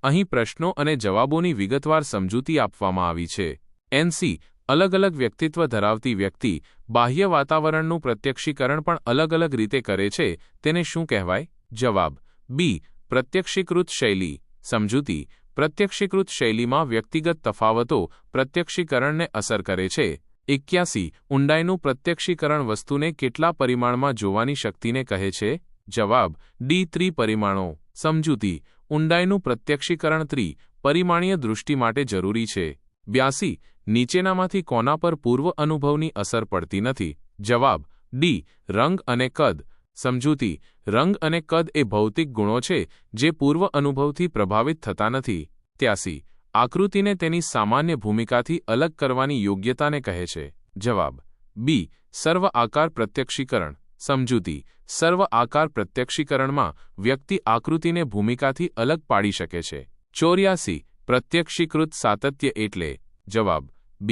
અહીં પ્રશ્નો અને જવાબોની વિગતવાર સમજૂતી આપવામાં આવી છે. NC અલગ અલગ વ્યક્તિત્વ ધરાવતી વ્યક્તિ બાહ્ય વાતાવરણનું પ્રત્યક્ષીકરણ પણ અલગ અલગ રીતે કરે છે તેને શું કહેવાય? જવાબ B. પ્રત્યક્ષીકૃત શૈલી. સમજૂતી. પ્રત્યક્ષીકૃત શૈલીમાં વ્યક્તિગત તફાવતો પ્રત્યક્ષીકરણને અસર કરે છે. 81 ઊંડાઈનું પ્રત્યક્ષીકરણ વસ્તુને કેટલા પરિમાણમાં જોવાની શક્તિને કહે છે? જવાબ D. 3 પરિમાણો. સમજૂતી. ઊંડાઈનું પ્રત્યક્ષીકરણ પરિમાણીય દૃષ્ટિ માટે જરૂરી છે. 82 નીચેનામાંથી કોના પર પૂર્વ અનુભવની અસર પડતી નથી? જવાબ D. રંગ અને કદ. સમજૂતી. રંગ અને કદ એ ભૌતિક ગુણો છે જે પૂર્વ અનુભવથી પ્રભાવિત થતા નથી. 83 આકૃતિને તેની સામાન્ય ભૂમિકાથી અલગ કરવાની યોગ્યતાને કહે છે. જવાબ B. સર્વ આકાર પ્રત્યક્ષીકરણ. સમજૂતી. સર્વ આકાર પ્રત્યક્ષીકરણમાં વ્યક્તિ આકૃતિને ભૂમિકાથી અલગ પાડી શકે છે. 84 પ્રત્યક્ષીકૃત સાતત્ય એટલે? જવાબ B.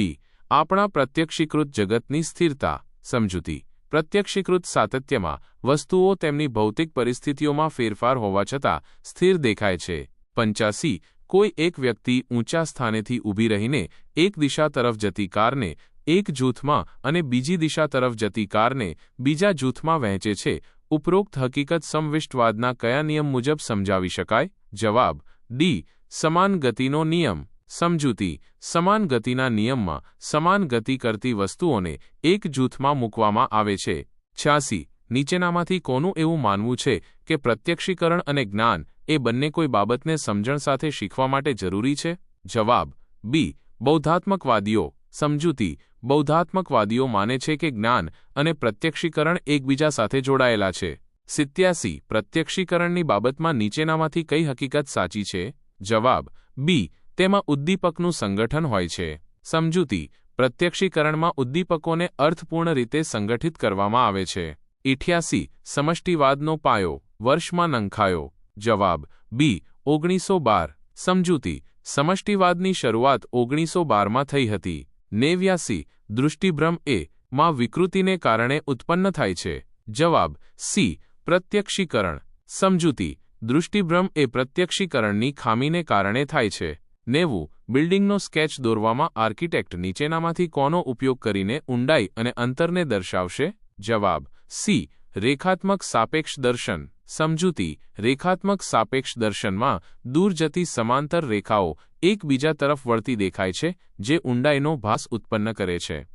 આપણા પ્રત્યક્ષીકૃત જગતની સ્થિરતા. સમજૂતી. પ્રત્યક્ષીકૃત સાતત્યમાં વસ્તુઓ તેમની ભૌતિક પરિસ્થિતિઓમાં ફેરફાર હોવા છતાં સ્થિર દેખાય છે. 85 કોઈ એક વ્યક્તિ ઊંચા સ્થાનેથી ઊભી રહીને એક દિશા તરફ જતી કારને એક જૂથમાં અને બીજી દિશા તરફ જતી કારને બીજા જૂથમાં વહેંચે છે. ઉપરોક્ત હકીકત સમવિષ્ટવાદના કયા નિયમ મુજબ સમજાવી શકાય? જવાબ D. સમાન ગતિનો નિયમ. સમજૂતી. સમાન ગતિના નિયમમાં સમાન ગતિ કરતી વસ્તુઓને એક જૂથમાં મૂકવામાં આવે છે. 86 નીચેનામાંથી કોનું એવું માનવું છે કે પ્રત્યક્ષીકરણ અને જ્ઞાન એ બંને કોઈ બાબતને સમજણ સાથે શીખવા માટે જરૂરી છે? જવાબ B. બૌદ્ધાત્મકવાદીઓ. સમજૂતી. બૌદ્ધાત્મકવાદીઓ માને છે કે જ્ઞાન અને પ્રત્યક્ષીકરણ એકબીજા સાથે જોડાયેલા છે. 87 પ્રત્યક્ષીકરણની બાબતમાં નીચેનામાંથી કઈ હકીકત સાચી છે? જવાબ B. તેમાં ઉદ્દીપકનું સંગઠન હોય છે. સમજૂતી. પ્રત્યક્ષીકરણમાં ઉદ્દીપકોને અર્થપૂર્ણ રીતે સંગઠિત કરવામાં આવે છે. 88 સમષ્ટિવાદનો પાયો વર્ષમાં નંખાયો. જવાબ B. 1912. સમજૂતી. સમષ્ટિવાદની શરૂઆત 1912માં થઈ હતી. 89 દૃષ્ટિભ્રમ માં વિકૃતિને કારણે ઉત્પન્ન થાય છે. જવાબ C. પ્રત્યક્ષીકરણ. સમજૂતી. દૃષ્ટિભ્રમ એ પ્રત્યક્ષીકરણની ખામીને કારણે થાય છે. 90 બિલ્ડિંગનો સ્કેચ દોરવામાં આર્કિટેક્ટ નીચેનામાંથી કોનો ઉપયોગ કરીને ઊંડાઈ અને અંતરને દર્શાવશે? જવાબ C. રેખાત્મક સાપેક્ષ દર્શન. સમજૂતી. રેખાત્મક સાપેક્ષ દર્શનમાં દૂર જતી સમાંતર રેખાઓ એકબીજા તરફ વળતી દેખાય છે જે ઊંડાઈનો ભાસ ઉત્પન્ન કરે છે.